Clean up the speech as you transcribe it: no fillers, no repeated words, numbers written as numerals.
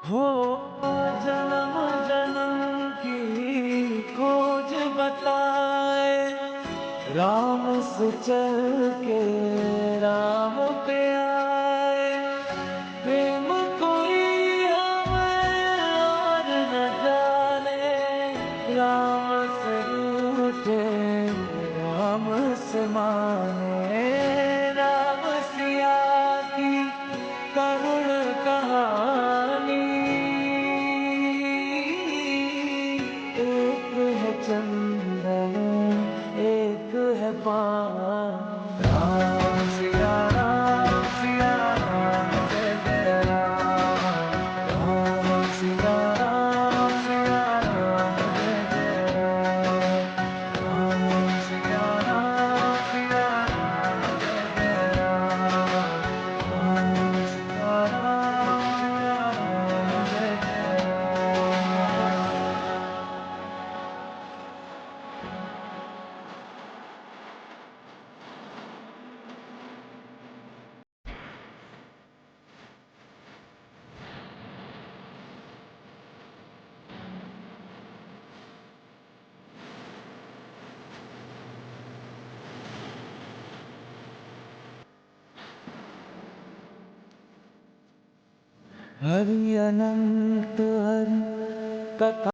हो जन्म जन्म की खोज बताए, राम से चल के राम पे आए। प्रेम कोई हमें और न जाने, राम से रूठे राम से माने। राम सिया की करुण कहानी, एक है चंदन एक है पान। राम सिया राम जय जय राम। राम सिया राम जय जय राम। राम सिया राम जय जय राम। राम सिया राम जय जय राम। हरि अनंत हरि कथा।